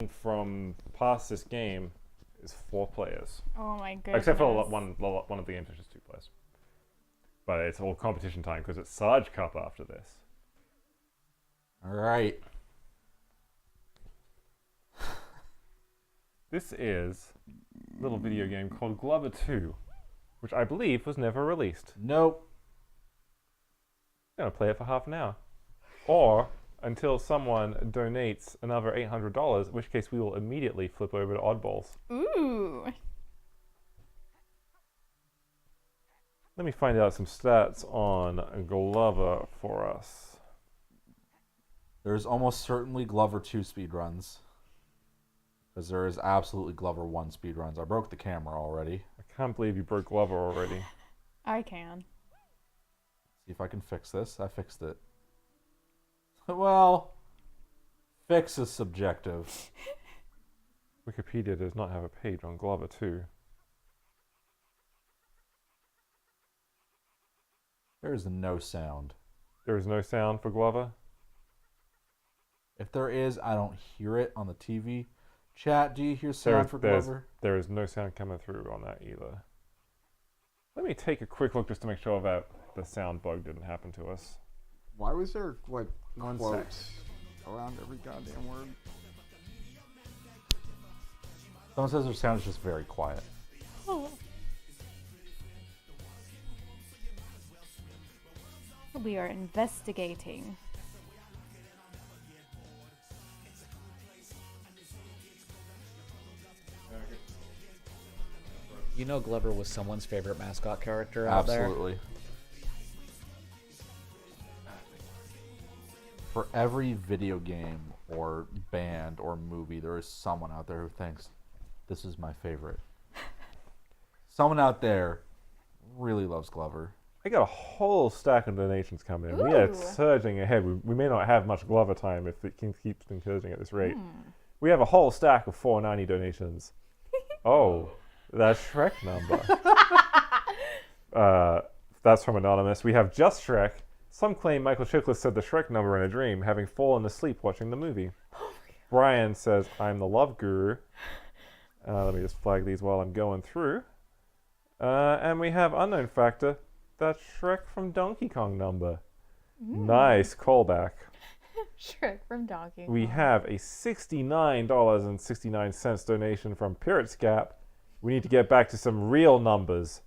from past this game is 4 players. Oh my goodness. Except for one of the games, which is 2 players. But it's all competition time because it's Sarge Cup after this. All right. This is a little video game called Glover 2, which I believe was never released. Nope. I'm going to play it for half an hour. Or until someone donates another $800, in which case we will immediately flip over to Oddballs. Ooh. Let me find out some stats on Glover for us. There's almost certainly Glover 2 speedruns. Because there is absolutely Glover 1 speedruns. I broke the camera already. I can't believe you broke Glover already. I can. See if I can fix this. I fixed it. Well, fix is subjective. Wikipedia does not have a page on Glover 2. There is no sound. There is no sound for Glover? If there is, I don't hear it on the TV. Chat, do you hear sound for Glover? There is no sound coming through on that either. Let me take a quick look just to make sure that the sound bug didn't happen to us. Why was there, like, One quotes around every goddamn word? Someone says their sound is just very quiet. Oh. We are investigating. You know Glover was someone's favorite mascot character out there? Absolutely. For every video game or band or movie, there is someone out there who thinks, this is my favorite. Someone out there really loves Glover. I got a whole stack of donations coming in. We are surging ahead. We may not have much Glover time if it keeps encouraging at this rate. We have a whole stack of $4.90 donations. Oh, that Shrek number. That's from Anonymous. We have Just Shrek. Some claim Michael Chiklis said the Shrek number in a dream, having fallen asleep watching the movie. Brian says, I'm the love guru. Let me just flag these while I'm going through. And we have Unknown Factor. That Shrek from Donkey Kong number. Nice callback. Shrek from Donkey Kong. We have a $69.69 donation from Pirate Scap. We need to get back to some real numbers.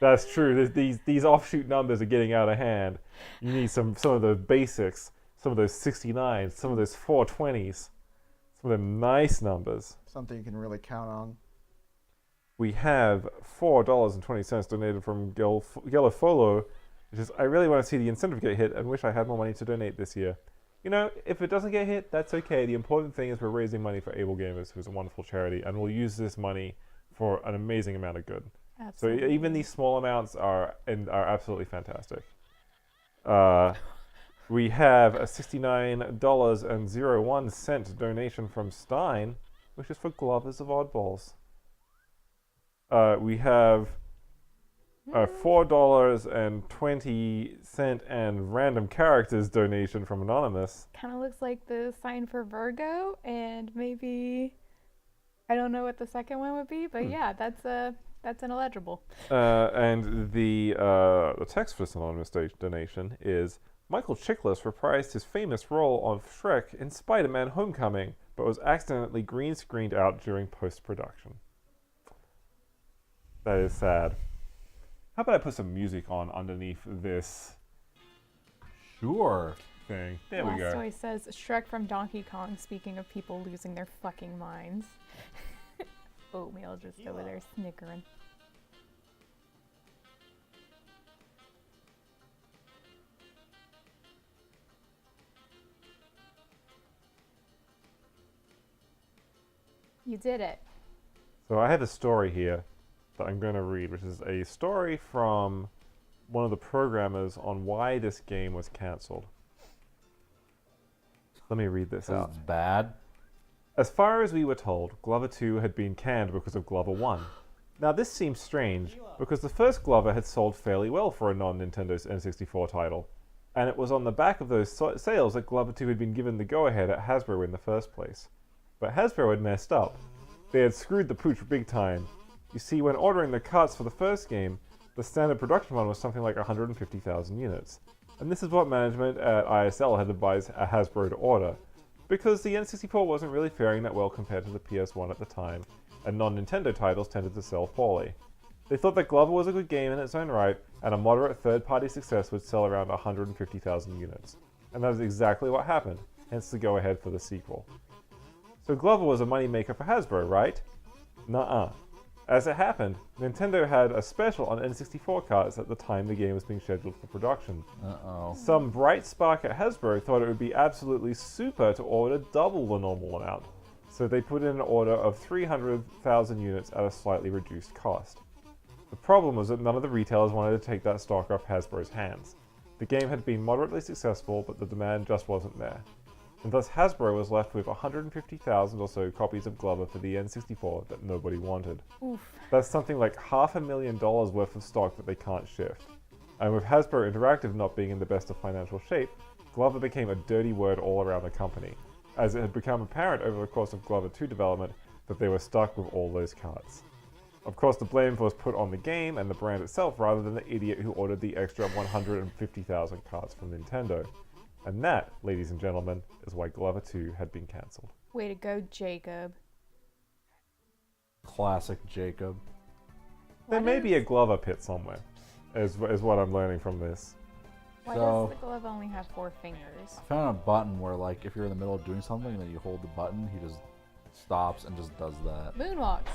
That's true. These offshoot numbers are getting out of hand. You need some of the basics, some of those 69s, some of those 420s, some of them nice numbers. Something you can really count on. We have $4.20 donated from Gelofolo, which is, I really want to see the incentive get hit and wish I had more money to donate this year. You know, if it doesn't get hit, that's okay. The important thing is we're raising money for AbleGamers, who's a wonderful charity, and we'll use this money for an amazing amount of good. Absolutely. So even these small amounts are absolutely fantastic. We have a $69.01 donation from Stein, which is for Glovers of Oddballs. We have a $4.20 and random characters donation from Anonymous. Kind of looks like the sign for Virgo, and maybe I don't know what the second one would be, but yeah, that's an illegible. And the text for this anonymous donation is Michael Chiklis reprised his famous role of Shrek in Spider-Man: Homecoming, but was accidentally green screened out during post-production. That is sad. How about I put some music on underneath this Sure. thing? There Last we go. story says Shrek from Donkey Kong, speaking of people losing their fucking minds. Oatmeal just over there snickering. You did it. So I have a story here that I'm going to read, which is a story from one of the programmers on why this game was cancelled. Let me read this out. This is bad. As far as we were told, Glover 2 had been canned because of Glover 1. Now this seems strange, because the first Glover had sold fairly well for a non-Nintendo N64 title, and it was on the back of those sales that Glover 2 had been given the go-ahead at Hasbro in the first place. But Hasbro had messed up. They had screwed the pooch big time. You see, when ordering the carts for the first game, the standard production run was something like 150,000 units. And this is what management at ISL had advised Hasbro to order, because the N64 wasn't really faring that well compared to the PS1 at the time, and non-Nintendo titles tended to sell poorly. They thought that Glover was a good game in its own right, and a moderate third-party success would sell around 150,000 units. And that is exactly what happened, hence the go-ahead for the sequel. So Glover was a moneymaker for Hasbro, right? Nuh-uh. As it happened, Nintendo had a special on N64 carts at the time the game was being scheduled for production. Uh-oh. Some bright spark at Hasbro thought it would be absolutely super to order double the normal amount, so they put in an order of 300,000 units at a slightly reduced cost. The problem was that none of the retailers wanted to take that stock off Hasbro's hands. The game had been moderately successful, but the demand just wasn't there. And thus Hasbro was left with 150,000 or so copies of Glover for the N64 that nobody wanted. Oof. That's something like $500,000 worth of stock that they can't shift. And with Hasbro Interactive not being in the best of financial shape, Glover became a dirty word all around the company, as it had become apparent over the course of Glover 2 development that they were stuck with all those carts. Of course, the blame was put on the game and the brand itself rather than the idiot who ordered the extra 150,000 carts from Nintendo. And that, ladies and gentlemen, is why Glover 2 had been cancelled. Way to go, Jacob. Classic Jacob. There What may is- be a Glover pit somewhere, is what I'm learning from this. Why So- does the glove only have 4 fingers? I found a button where, like, if you're in the middle of doing something, then you hold the button, he just stops and just does that. Moonwalks.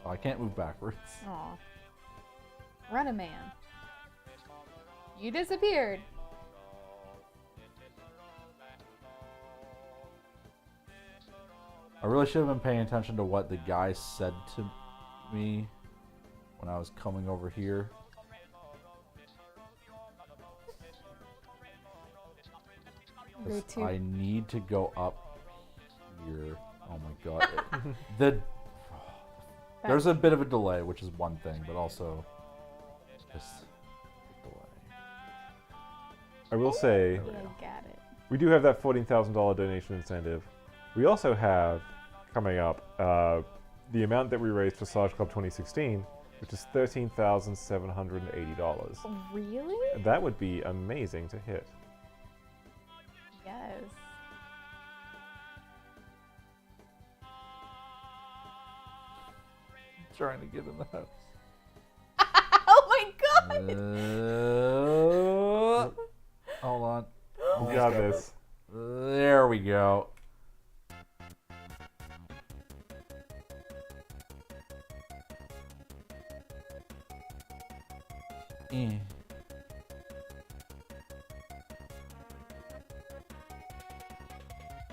Oh, I can't move backwards. Aw. Run a man. You disappeared. I really should have been paying attention to what the guy said to me when I was coming over here. Go 'Cause to I need to go up here. Oh my god. the There's a bit of a delay, which is one thing, but also just delay. I will say, Yeah, got it. we do have that $14,000 donation incentive. We also have, coming up, the amount that we raised for Sarge Club 2016, which is $13,780. Really? That would be amazing to hit. Yes. Trying to get in the house. Oh my god! Hold on. You got this. There we go. Eh.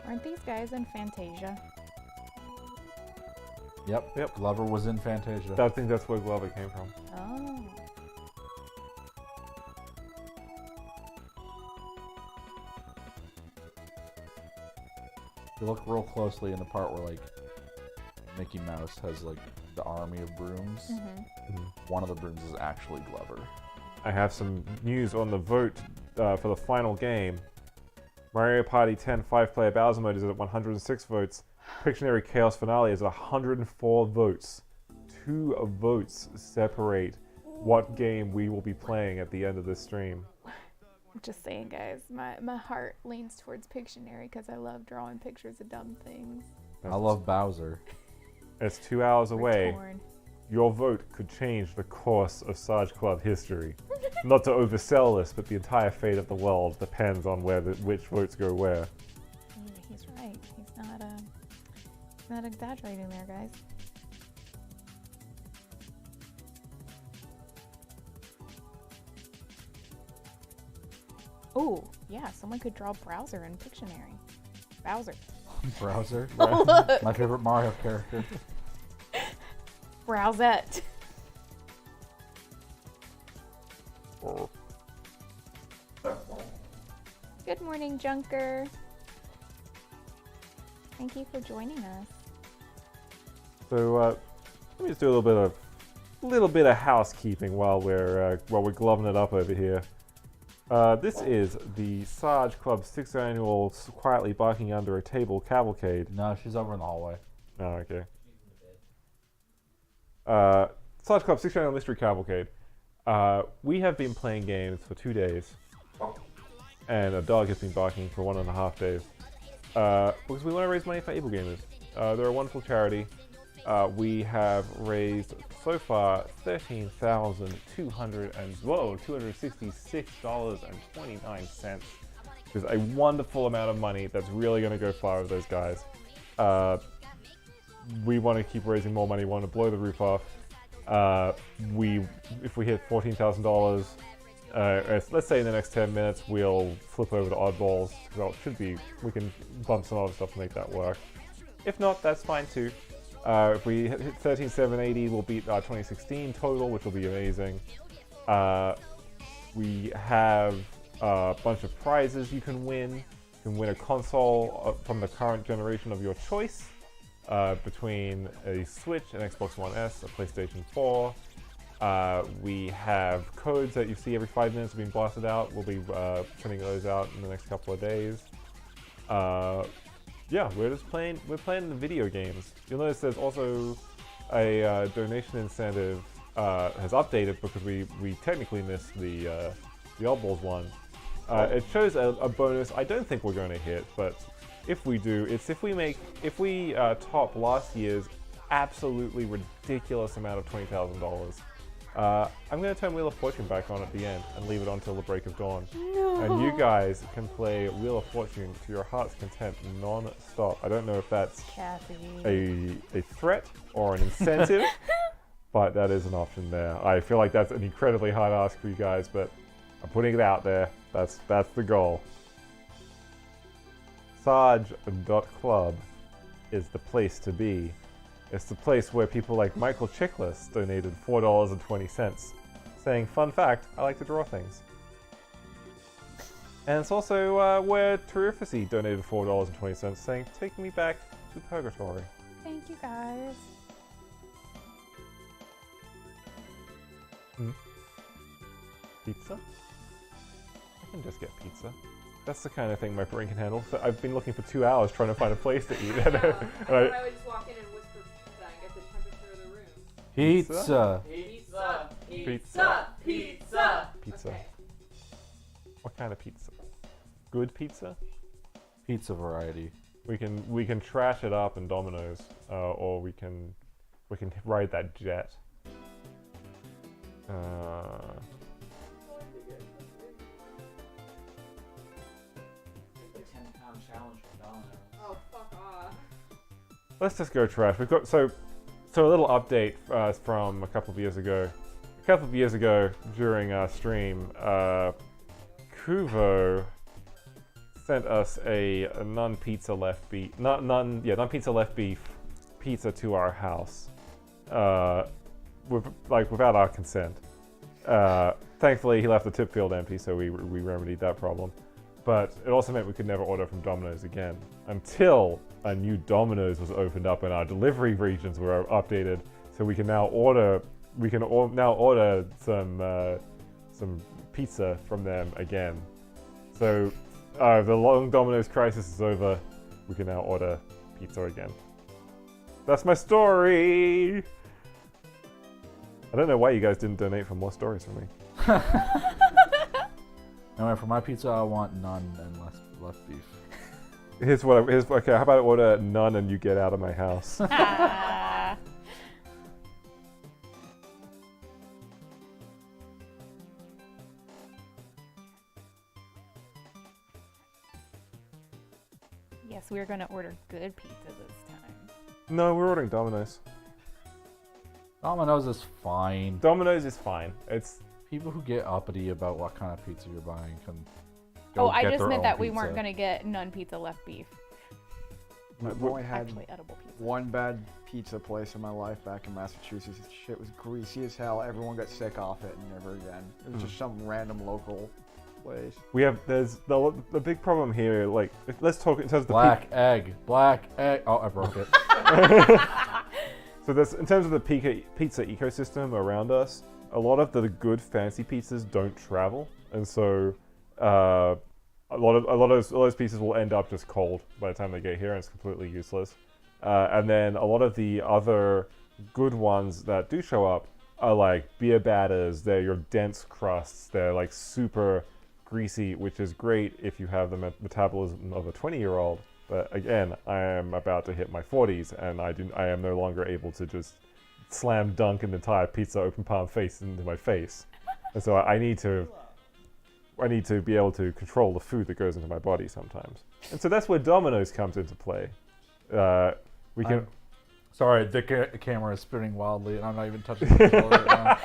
Aren't these guys in Fantasia? Yep. Glover was in Fantasia. I think that's where Glover came from. Oh. If you look real closely in the part where, like, Mickey Mouse has, like, the army of brooms, one of the brooms is actually Glover. I have some news on the vote for the final game. Mario Party 10 5-player Bowser mode is at 106 votes. Pictionary Chaos Finale is at 104 votes. 2 votes separate what game we will be playing at the end of this stream. I'm just saying, guys, my heart leans towards Pictionary because I love drawing pictures of dumb things. I love Bowser. It's 2 hours We're away. torn. Your vote could change the course of Sarge Club history. Not to oversell this, but the entire fate of the world depends on which votes go where. Yeah, he's right. He's not exaggerating there, guys. Oh, yeah, someone could draw Browser in Pictionary. Bowser. Browser? Look! My favorite Mario character. Browsette. Good morning, Junker. Thank you for joining us. So let me just do a little bit of housekeeping while we're gloving it up over here. This is the Sarge Club's 6th annual Quietly Barking Under a Table Cavalcade. No, she's over in the hallway. Oh, okay. Sarge Club's 6th annual Mystery Cavalcade. We have been playing games for 2 days. And a dog has been barking for 1.5 days. Because we want to raise money for AbleGamers. They're a wonderful charity. We have raised so far $266.29, which is a wonderful amount of money that's really going to go far with those guys. We want to keep raising more money. We want to blow the roof off. If we hit $14,000, let's say in the next 10 minutes, we'll flip over to oddballs. Well, it should be. We can bump some other stuff to make that work. If not, that's fine too. If we hit 13,780, we'll beat our 2016 total, which will be amazing. We have a bunch of prizes you can win. You can win a console from the current generation of your choice, between a Switch, an Xbox One S, a PlayStation 4. We have codes that you see every 5 minutes being blasted out. We'll be sending those out in the next couple of days. Yeah, we're playing the video games. You'll notice there's also a donation incentive has updated because we technically missed the Oddballs one. It shows a bonus I don't think we're going to hit, but if we do, it's if we top last year's absolutely ridiculous amount of $20,000. I'm going to turn Wheel of Fortune back on at the end and leave it on till the break of dawn. No. And you guys can play Wheel of Fortune to your heart's content non-stop. I don't know if that's Kathy. a threat or an incentive, but that is an option there. I feel like that's an incredibly hard ask for you guys, but I'm putting it out there. That's the goal. Sarge.club is the place to be. It's the place where people like Michael Chiklis donated $4.20, saying, "Fun fact, I like to draw things." And it's also where Terrificy donated $4.20, saying, "Take me back to purgatory." Thank you guys. Pizza? I can just get pizza. That's the kind of thing my brain can handle. So I've been looking for 2 hours trying to find a place to eat. I would just walk in and whisper pizza and get the temperature of the room. Pizza. Pizza. Pizza. Pizza. Pizza. Okay. What kind of pizza? Good pizza? Pizza variety. We can trash it up in Domino's, or we can ride that jet. The 10-pound challenge from Domino's. Oh, fuck off. Let's just go trash. We've got so a little update from a couple of years ago. A couple of years ago during our stream, Kuvo sent us a non-pizza left beef, non-pizza left beef pizza to our house, without our consent. Thankfully, he left the tip field empty, so we remedied that problem. But it also meant we could never order from Domino's again until a new Domino's was opened up and our delivery regions were updated, so we can now order. We can now order some pizza from them again. So the long Domino's crisis is over. We can now order pizza again. That's my story. I don't know why you guys didn't donate for more stories from me. Anyway, for my pizza, I want none and less beef. Okay, how about I order none and you get out of my house? Yes, we are going to order good pizza this time. No, we're ordering Domino's. Domino's is fine. Domino's is fine. It's People who get uppity about what kind of pizza you're buying can Oh, go I get just their meant own that we pizza. weren't going to get none pizza left beef. I've only had Actually, edible pizza. one bad pizza place in my life back in Massachusetts. This shit was greasy as hell. Everyone got sick off it and never again. It was just some random local place. there's the big problem here. Like, let's talk in terms of the Black egg. Oh, I broke it. So there's in terms of the pizza ecosystem around us. A lot of the good fancy pizzas don't travel, and so a lot of those pieces will end up just cold by the time they get here, and it's completely useless. And then a lot of the other good ones that do show up are like beer batters. They're your dense crusts. They're like super greasy, which is great if you have the metabolism of a 20-year-old. But again, I am about to hit my 40s, and I am no longer able to just slam dunk an entire pizza open palm face into my face. And so I need to be able to control the food that goes into my body sometimes. And so that's where Domino's comes into play. We can. Sorry, the camera is spinning wildly, and I'm not even touching the controller right now.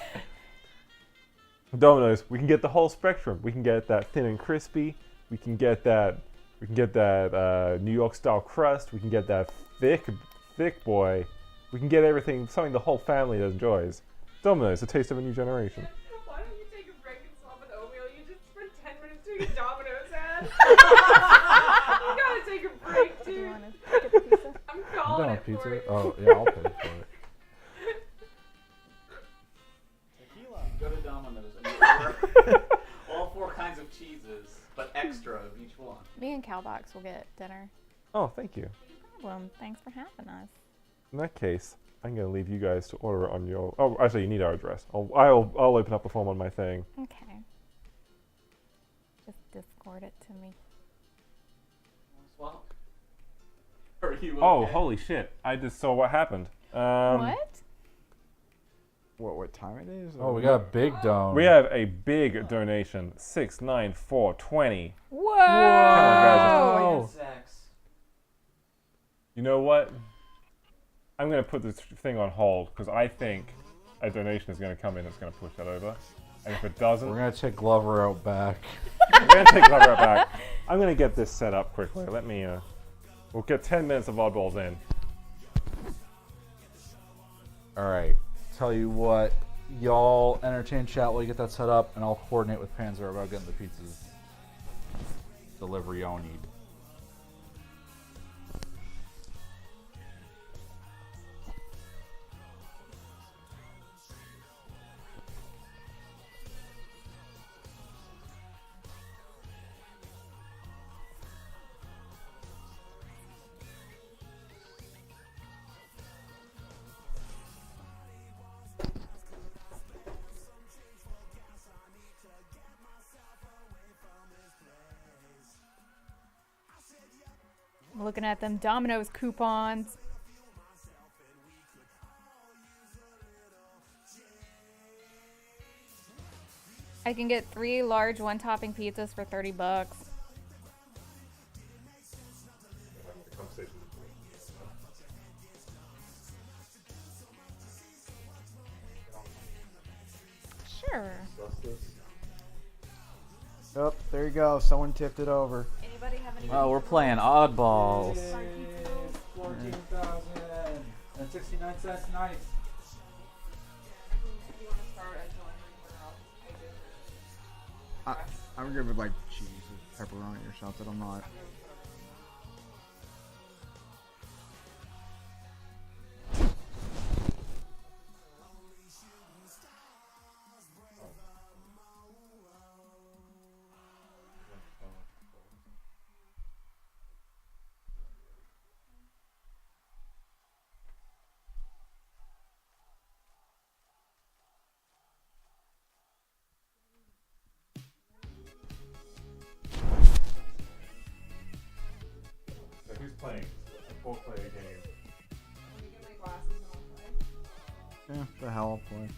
Domino's, we can get the whole spectrum. We can get that thin and crispy. We can get that New York style crust. We can get that thick boy. We can get everything, something the whole family enjoys. Domino's, the taste of a new generation. Why don't you take a break and swap with oatmeal? You just spent 10 minutes doing a Domino's ad. You gotta take a break, Do you dude. want to get the pizza? I'm I'm calling done it with pizza. for you. Oh, yeah, I'll pay for it. Go to Domino's and you order all 4 kinds of cheeses, but extra of each one. Me and Calbox will get dinner. Oh, thank you. No problem. Thanks for having us. In that case, I'm going to leave you guys to order on your... Oh, actually, you need our address. I'll open up a form on my thing. Okay. Just Discord it to me. Swap? Are you Oh, okay? holy shit. I just saw what happened. What? What time it is? Oh, we got a big dome. We have a big donation. 69420. Whoa! Come on, guys. Oh. Sex. You know what? I'm going to put this thing on hold because I think a donation is going to come in that's going to push that over. And if it doesn't, We're going to take Glover out back. we're going to take cover it back. I'm going to get this set up quickly. Let me, we'll get 10 minutes of oddballs in. All right. Tell you what, y'all entertain chat while you get that set up, and I'll coordinate with Panzer about getting the pizzas delivery y'all need. I'm looking at them Domino's coupons. I can get 3 large one-topping pizzas for $30. Sure. Yep, there you go. Someone tipped it over. Anybody have any? Oh, we're playing oddballs. 14,069 cents. Nice. I'm good with like cheese or pepperoni or something. I'm not. So who's playing? We'll play a game. Let me get my glasses and I'll play. Yeah, the hell I'll play.